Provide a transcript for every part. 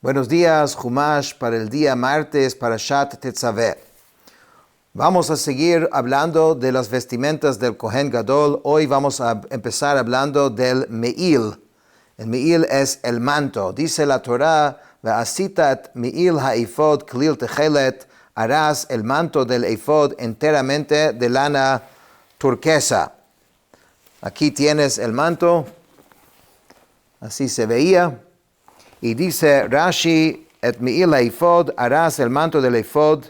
Buenos días, Jumash, para el día martes, Parashat Tetzaveh. Vamos a seguir hablando de las vestimentas del Kohen Gadol. Hoy vamos a empezar hablando del Me'il. El Me'il es el manto. Dice la Torah, Ve'asita et Me'il ha'efod klil techelet, harás el manto del efod enteramente de lana turquesa. Aquí tienes el manto, así se veía. Y dice Rashi, et Me'il ha'efod, harás el manto del efod.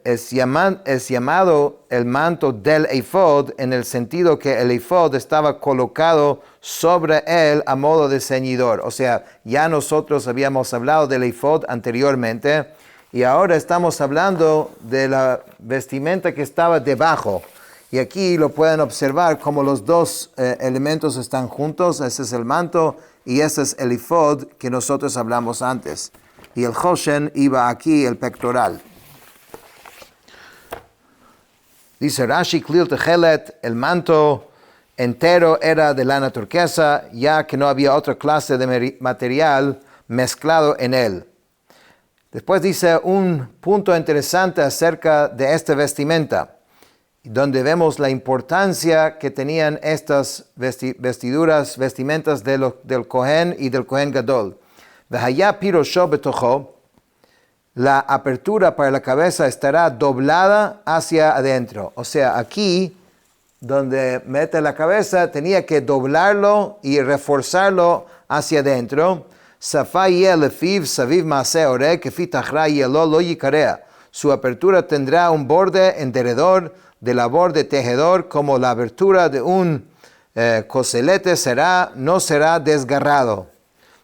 Es llamado el manto del efod en el sentido que el efod estaba colocado sobre él a modo de ceñidor. O sea, ya nosotros habíamos hablado del efod anteriormente y ahora estamos hablando de la vestimenta que estaba debajo. Y aquí lo pueden observar como los dos elementos están juntos. Ese es el manto y ese es el efod que nosotros hablamos antes. Y el Hoshen iba aquí, el pectoral. Dice Rashi, klil techelet, el manto entero era de lana turquesa, ya que no había otra clase de material mezclado en él. Después dice un punto interesante acerca de esta vestimenta, donde vemos la importancia que tenían estas vestimentas del Kohen y del Kohen Gadol. V'haya pirosho betocho, la apertura para la cabeza estará doblada hacia adentro. O sea, aquí, donde mete la cabeza, tenía que doblarlo y reforzarlo hacia adentro. Su apertura tendrá un borde en derredor de labor de tejedor, como la abertura de un coselete no será desgarrado.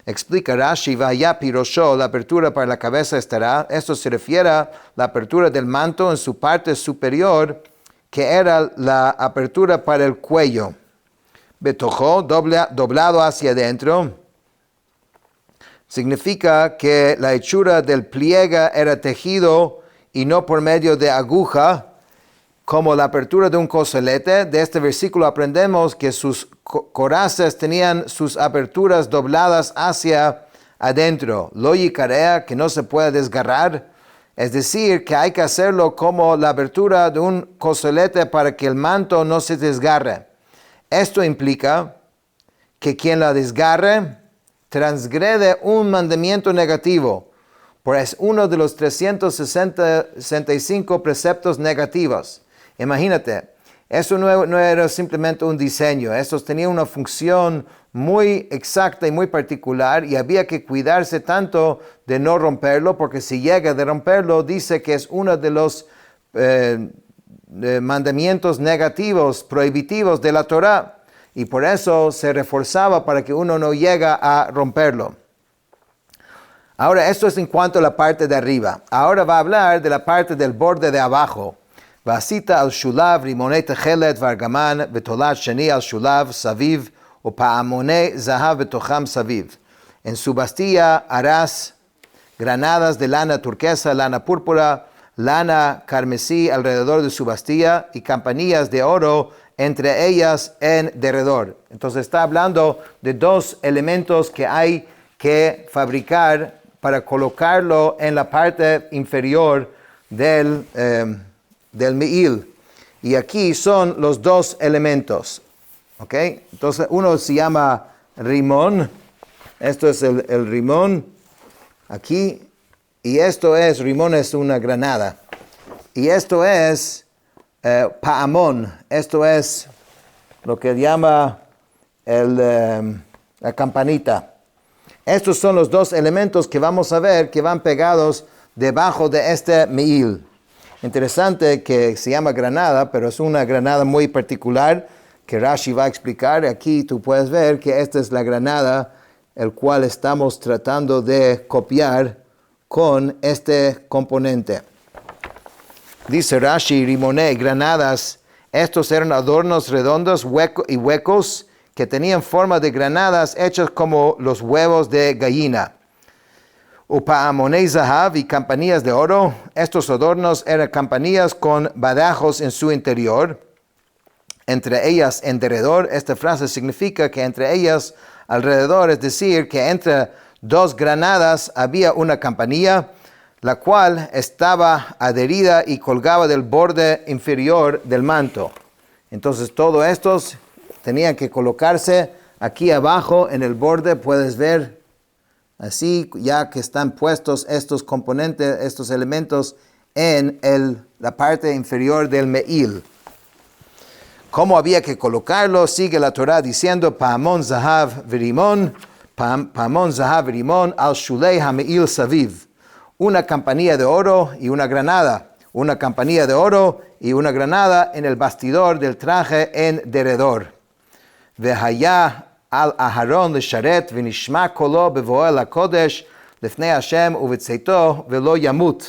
Explica Rashi, vaya pirosho, la apertura para la cabeza estará. Esto se refiere a la apertura del manto en su parte superior, que era la apertura para el cuello. Betojo, doblado hacia adentro, significa que la hechura del pliegue era tejido y no por medio de aguja, como la apertura de un coselete. De este versículo aprendemos que sus corazas tenían sus aperturas dobladas hacia adentro. Lo yicarea, que no se puede desgarrar. Es decir, que hay que hacerlo como la apertura de un coselete para que el manto no se desgarre. Esto implica que quien la desgarre transgrede un mandamiento negativo, pues es uno de los 365 preceptos negativos. Imagínate, eso no era simplemente un diseño, eso tenía una función muy exacta y muy particular y había que cuidarse tanto de no romperlo, porque si llega de romperlo, dice que es uno de los mandamientos negativos, prohibitivos de la Torah, y por eso se reforzaba para que uno no llegue a romperlo. Ahora, esto es en cuanto a la parte de arriba. Ahora va a hablar de la parte del borde de abajo. Vasita al shulav rimone techelet vargaman vetolat sheni al shulav saviv o paamone zahav betocham saviv. En su bastilla harás granadas de lana turquesa, lana púrpura, lana carmesí alrededor de su bastilla y campanillas de oro entre ellas en derredor. Entonces está hablando de dos elementos que hay que fabricar para colocarlo en la parte inferior del Me'il. Y aquí son los dos elementos. ¿Ok? Entonces uno se llama rimón. Esto es el rimón. Aquí. Y rimón es una granada. Y esto es paamón. Esto es lo que llama la campanita. Estos son los dos elementos que vamos a ver que van pegados debajo de este Me'il. Interesante que se llama granada, pero es una granada muy particular que Rashi va a explicar. Aquí tú puedes ver que esta es la granada, el cual estamos tratando de copiar con este componente. Dice Rashi, rimoné, granadas, estos eran adornos redondos y huecos que tenían forma de granadas hechas como los huevos de gallina. Upaamonei zahav y campanillas de oro. Estos adornos eran campanillas con badajos en su interior. Entre ellas en derredor. Esta frase significa que entre ellas alrededor, es decir, que entre 2 granadas había una campanilla, la cual estaba adherida y colgaba del borde inferior del manto. Entonces todos estos tenían que colocarse aquí abajo en el borde, puedes ver así, ya que están puestos estos componentes, estos elementos en la parte inferior del me'il. ¿Cómo había que colocarlo? Sigue la Torah diciendo, Pa'amon zahav v'rimon al shulei ha'me'il saviv. Una campanilla de oro y una granada. Una campanilla de oro y una granada en el bastidor del traje en derredor. Vehaya al Aharon lesharet v'nishma kolo bevoel hakodesh lefnei Hashem uvetzeito velo yamut.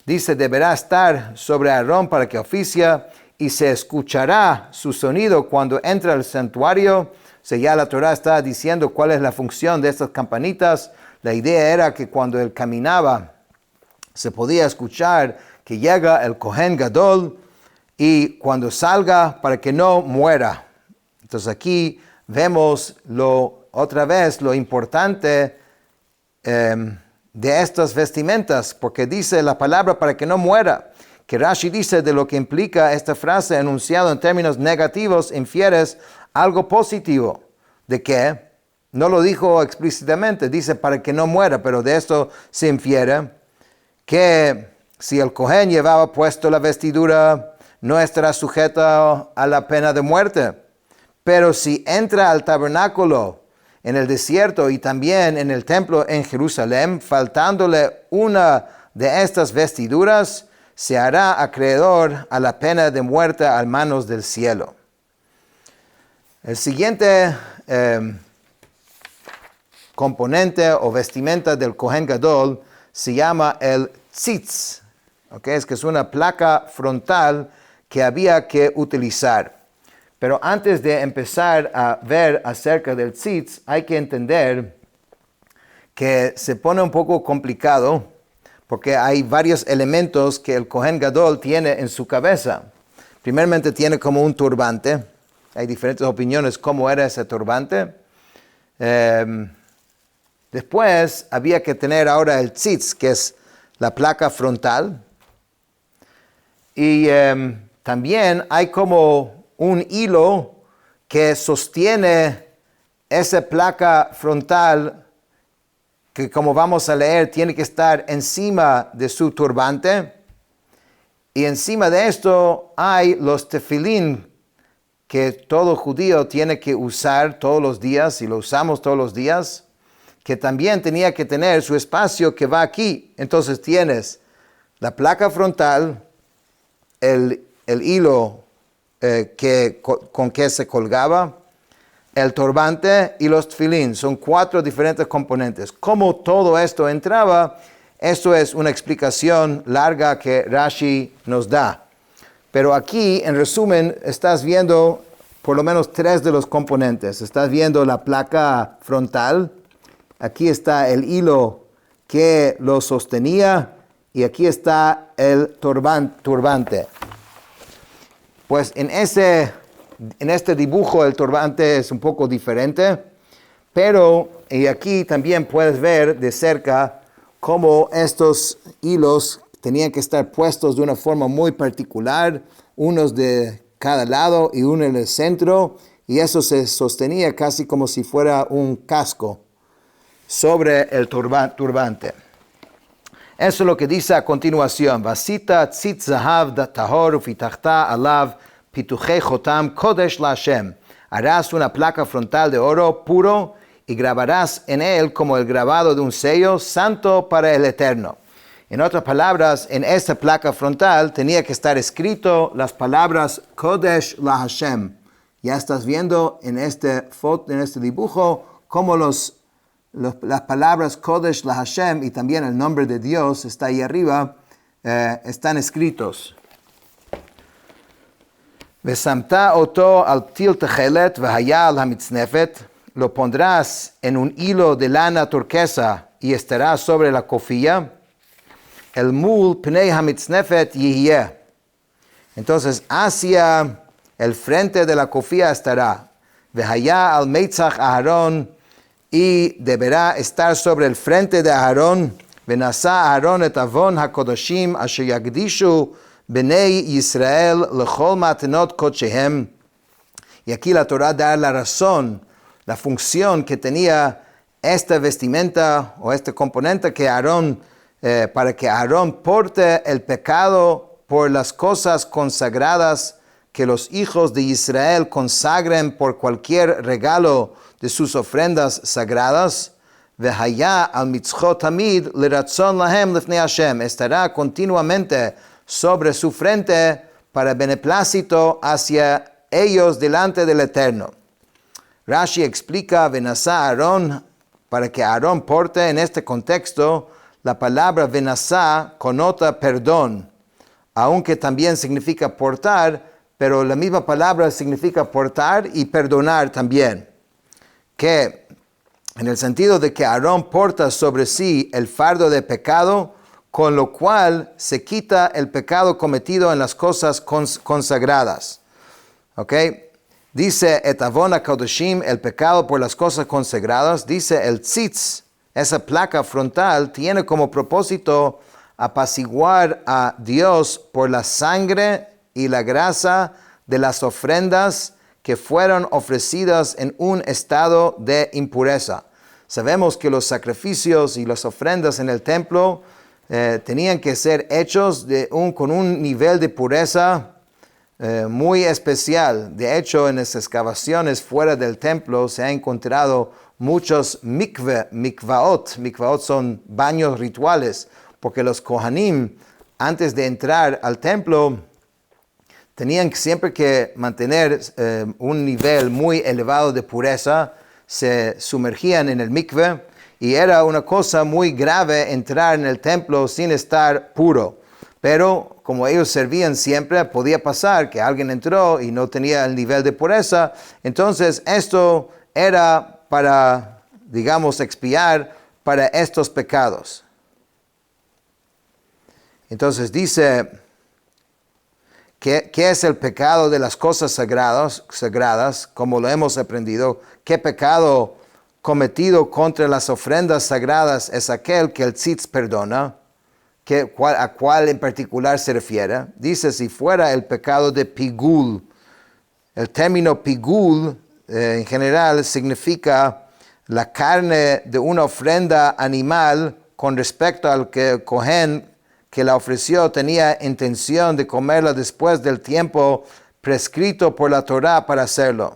Dice, deberá estar sobre Aarón para que oficia y se escuchará su sonido cuando entra al santuario. O sea, ya la Torah está diciendo cuál es la función de estas campanitas. La idea era que cuando él caminaba, se podía escuchar que llega el Kohen Gadol y cuando salga para que no muera. Entonces aquí vemos otra vez lo importante de estas vestimentas, porque dice la palabra para que no muera. Que Rashi dice de lo que implica esta frase enunciado en términos negativos, infieres algo positivo. ¿De qué? No lo dijo explícitamente, dice para que no muera, pero de esto se infiere que si el Kohen llevaba puesto la vestidura, no estará sujeto a la pena de muerte. Pero si entra al tabernáculo en el desierto y también en el templo en Jerusalén, faltándole una de estas vestiduras, se hará acreedor a la pena de muerte a manos del cielo. El siguiente componente o vestimenta del Kohen Gadol se llama el tzitz, ¿okay? Es que es una placa frontal que había que utilizar. Pero antes de empezar a ver acerca del tzitz, hay que entender que se pone un poco complicado porque hay varios elementos que el Kohen Gadol tiene en su cabeza. Primeramente tiene como un turbante. Hay diferentes opiniones cómo era ese turbante. Después había que tener ahora el tzitz, que es la placa frontal. Y también hay como un hilo que sostiene esa placa frontal, que como vamos a leer, tiene que estar encima de su turbante. Y encima de esto hay los tefilín que todo judío tiene que usar todos los días, y lo usamos todos los días, que también tenía que tener su espacio que va aquí. Entonces tienes la placa frontal, el hilo con que se colgaba, el turbante y los tefilín. Son 4 diferentes componentes. ¿Cómo todo esto entraba? Esto es una explicación larga que Rashi nos da. Pero aquí, en resumen, estás viendo por lo menos 3 de los componentes. Estás viendo la placa frontal. Aquí está el hilo que lo sostenía. Y aquí está el turbante. Pues en este dibujo el turbante es un poco diferente, pero y aquí también puedes ver de cerca cómo estos hilos tenían que estar puestos de una forma muy particular, unos de cada lado y uno en el centro, y eso se sostenía casi como si fuera un casco sobre el turbante. Eso es lo que dice a continuación. Vasita tzitz zahav tahor ufitachta alav pituchei chotam kodesh laHashem. Harás una placa frontal de oro puro y grabarás en él como el grabado de un sello santo para el Eterno. En otras palabras, en esta placa frontal tenía que estar escrito las palabras kodesh laHashem. Ya estás viendo en este dibujo cómo las palabras Kodesh laHashem y también el nombre de Dios está ahí arriba, están escritos. Vesamta oto al ptil techelet vehaya al hamitznefet, lo pondrás en un hilo de lana turquesa y estará sobre la cofilla. El mul pnei hamitznefet yihye. Entonces hacia el frente de la cofilla estará. Vehaya al meitzach Aharon y deberá estar sobre el frente de Aarón. Venasa Aarón et avon hakodoshim asher yagdishu bnei Yisrael lechol matenot kodshehem. Y aquí la Torah da la razón, la función que tenía esta vestimenta o este componente que Aarón, para que Aarón porte el pecado por las cosas consagradas que los hijos de Israel consagren por cualquier regalo de sus ofrendas sagradas. Vehaya al mitzchot tamid leratzon lahem lifnei Hashem. Estará continuamente sobre su frente para beneplácito hacia ellos delante del Eterno. Rashi explica venasá Aarón, para que Aarón porte en este contexto. La palabra venasá connota perdón, aunque también significa portar, pero la misma palabra significa portar y perdonar también. Que en el sentido de que Aarón porta sobre sí el fardo de pecado, con lo cual se quita el pecado cometido en las cosas consagradas. ¿Ok? Dice et avon hakodoshim, el pecado por las cosas consagradas. Dice el tzitz, esa placa frontal, tiene como propósito apaciguar a Dios por la sangre y la grasa de las ofrendas que fueron ofrecidas en un estado de impureza. Sabemos que los sacrificios y las ofrendas en el templo tenían que ser hechos con un nivel de pureza muy especial. De hecho, en las excavaciones fuera del templo se ha encontrado muchos mikvaot. Mikvaot son baños rituales, porque los kohanim, antes de entrar al templo, tenían siempre que mantener un nivel muy elevado de pureza. Se sumergían en el mikve y era una cosa muy grave entrar en el templo sin estar puro. Pero como ellos servían siempre, podía pasar que alguien entró y no tenía el nivel de pureza. Entonces esto era para, digamos, expiar para estos pecados. Entonces dice, ¿qué es el pecado de las cosas sagradas? Como lo hemos aprendido, ¿qué pecado cometido contra las ofrendas sagradas es aquel que el tzitz perdona? ¿A cuál en particular se refiere? Dice, si fuera el pecado de pigul. El término pigul en general significa la carne de una ofrenda animal con respecto al que el cohen que la ofreció tenía intención de comerla después del tiempo prescrito por la Torah para hacerlo.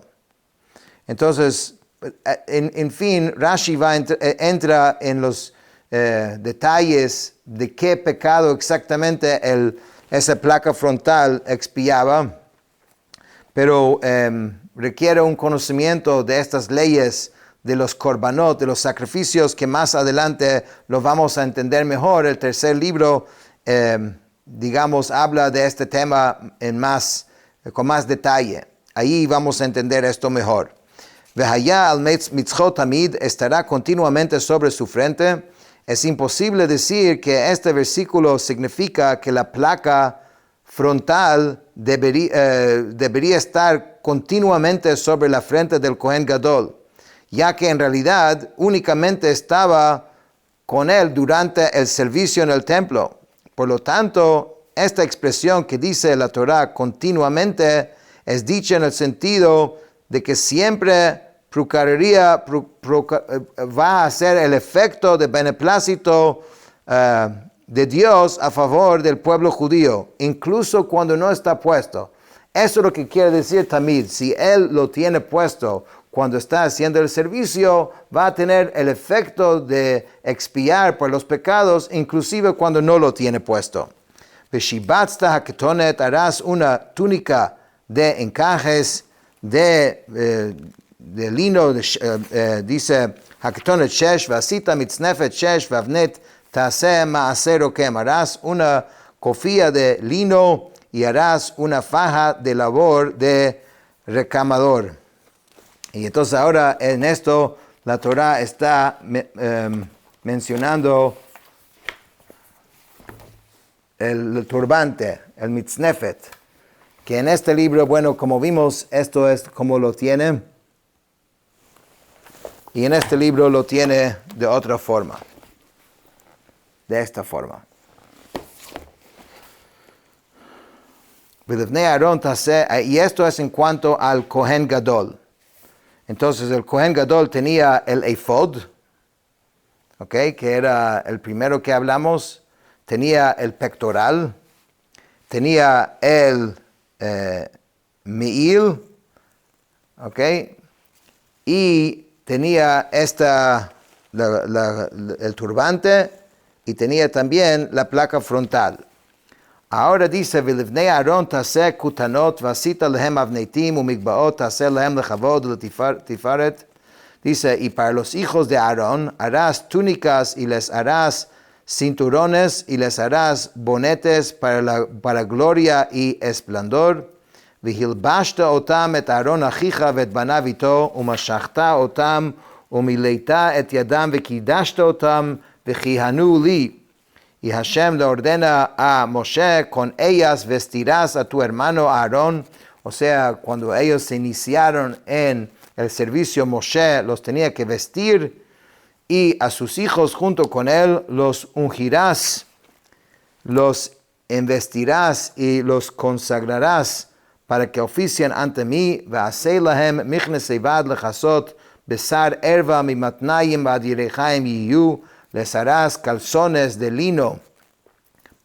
Entonces, en fin, Rashi entra en los detalles de qué pecado exactamente esa placa frontal expiaba, pero requiere un conocimiento de estas leyes de los korbanot, de los sacrificios, que más adelante lo vamos a entender mejor. El tercer libro, digamos, habla de este tema con más detalle. Ahí vamos a entender esto mejor. Vehaya al mitzchot tamid, estará continuamente sobre su frente. Es imposible decir que este versículo significa que la placa frontal debería estar continuamente sobre la frente del Kohen Gadol, ya que en realidad únicamente estaba con él durante el servicio en el templo. Por lo tanto, esta expresión que dice la Torah continuamente es dicha en el sentido de que siempre va a ser el efecto de beneplácito de Dios a favor del pueblo judío, incluso cuando no está puesto. Eso es lo que quiere decir tamid. Si él lo tiene puesto cuando está haciendo el servicio, va a tener el efecto de expiar por los pecados, inclusive cuando no lo tiene puesto. Veshibatzta haketonet, harás una túnica de encajes de lino, dice haketonet shesh, vasita mitznefet shesh, vavnet taseh maaser okem. Harás una cofía de lino y harás una faja de labor de recamador. Y entonces ahora en esto la Torah está mencionando el turbante, el mitznefet, que en este libro, bueno, como vimos, esto es como lo tiene. Y en este libro lo tiene de otra forma. De esta forma. Y esto es en cuanto al Kohen Gadol. Entonces el Kohen Gadol tenía el efod, que era el primero que hablamos, tenía el pectoral, tenía el mi'il, y tenía el turbante, y tenía también la placa frontal. Ahora dice, ולבני אהרון תעשה כותנות ועשית להם אבנתים ומגבעות תעשה להם לכבוד ולתפארת. Dice, y para los hijos de Aarón harás túnicas y les harás cinturones y les harás bonetes para gloria y esplendor. והלבשת אותם את אהרון אחיך ואת בניו איתו ומשכת אותם ומילאת את ידם וקידשת אותם וכיהנו לי. Y Hashem le ordena a Moshe, con ellas vestirás a tu hermano Aarón. O sea, cuando ellos se iniciaron en el servicio, Moshe los tenía que vestir. Y a sus hijos junto con él los ungirás, los investirás y los consagrarás para que oficien ante mí. Ve'asei lahem michnes evad lechasot besar erva mimatnayimvad yerechaim yiyu. Les harás calzones de lino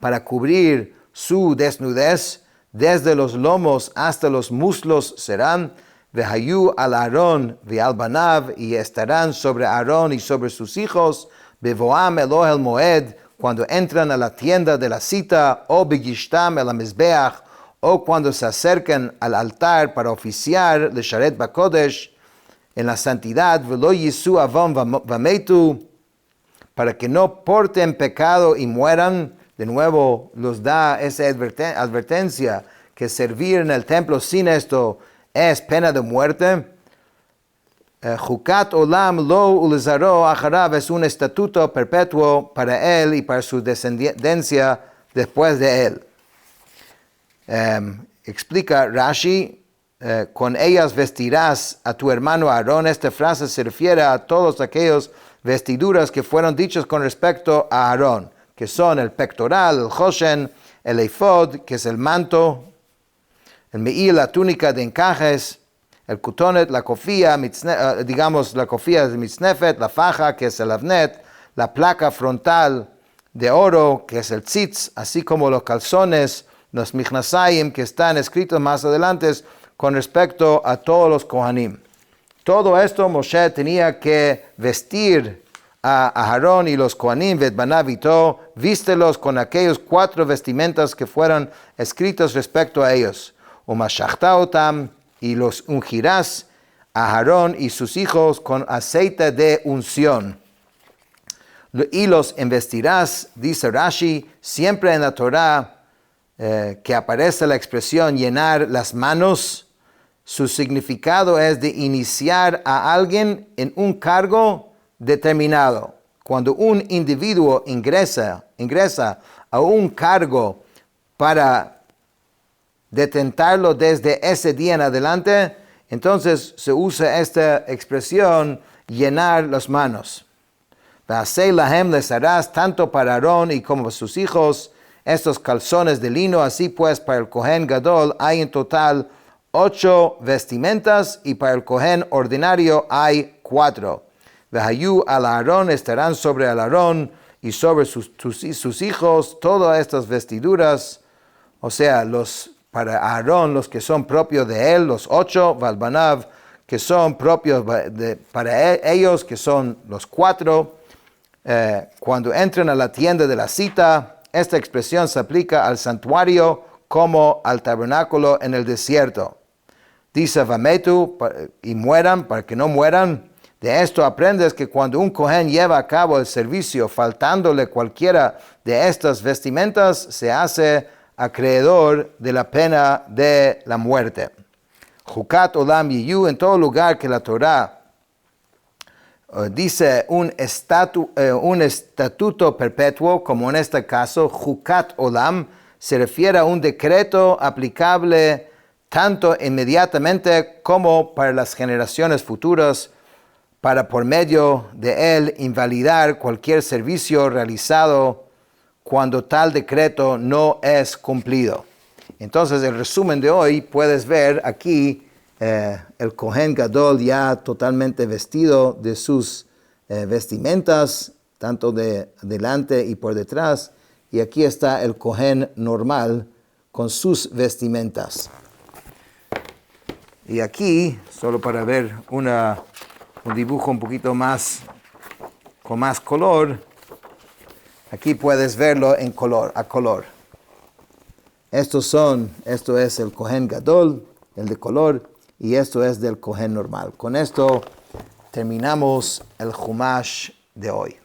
para cubrir su desnudez, desde los lomos hasta los muslos serán, vehayu al Aarón ve'al banav, y estarán sobre Aarón y sobre sus hijos, bevoam el ohel moed, cuando entran a la tienda de la cita, o begishtam el mizbeach, o cuando se acercan al altar para oficiar le sharet bakodesh, en la santidad, velo yisu avon vametu, para que no porten pecado y mueran. De nuevo los da esa advertencia que servir en el templo sin esto es pena de muerte. Jukat olam lo ulezaro acharav es un estatuto perpetuo para él y para su descendencia después de él. Explica Rashi, con ellas vestirás a tu hermano Aarón. Esta frase se refiere a todos aquellos vestiduras que fueron dichas con respecto a Aarón, que son el pectoral, el joshen, el efod, que es el manto, el me'il, la túnica de encajes, el kutonet, la kofía, la kofía de mitznefet, la faja, que es el avnet, la placa frontal de oro, que es el tzitz, así como los calzones, los michnasayim, que están escritos más adelante con respecto a todos los kohanim. Todo esto Moshe tenía que vestir a Aarón y los kohanim, vet banav ito, vístelos con aquellos 4 vestimentas que fueron escritos respecto a ellos. Umashachta otam, y los ungirás a Aarón y sus hijos con aceite de unción. Y los investirás, dice Rashi, siempre en la Torah que aparece la expresión llenar las manos. Su significado es de iniciar a alguien en un cargo determinado. Cuando un individuo ingresa a un cargo para detentarlo desde ese día en adelante, entonces se usa esta expresión, llenar las manos. Ve'asei lahem, les harás tanto para Aarón y como para sus hijos estos calzones de lino. Así pues, para el Kohen Gadol hay en total 8 vestimentas, y para el Kohen ordinario hay 4. Vehayu al Aarón, estarán sobre el Aarón y sobre sus hijos todas estas vestiduras, o sea, para Aarón los que son propios de él, los 8, Valbanav, que son propios para ellos, que son los 4. Cuando entran a la tienda de la cita, esta expresión se aplica al santuario como al tabernáculo en el desierto. Dice Vametu, y mueran, para que no mueran. De esto aprendes que cuando un Kohen lleva a cabo el servicio faltándole cualquiera de estas vestimentas, se hace acreedor de la pena de la muerte. Jukat olam yiyu, en todo lugar que la Torah dice un estatuto perpetuo, como en este caso, Jukat olam, se refiere a un decreto aplicable tanto inmediatamente como para las generaciones futuras, para por medio de él invalidar cualquier servicio realizado cuando tal decreto no es cumplido. Entonces, el resumen de hoy, puedes ver aquí el Kohen Gadol ya totalmente vestido de sus vestimentas, tanto de delante y por detrás. Y aquí está el Kohen normal con sus vestimentas. Y aquí, solo para ver un dibujo un poquito más, con más color, aquí puedes verlo en color, a color. Esto es el Kohen Gadol, el de color, y esto es del Kohen normal. Con esto terminamos el Chumash de hoy.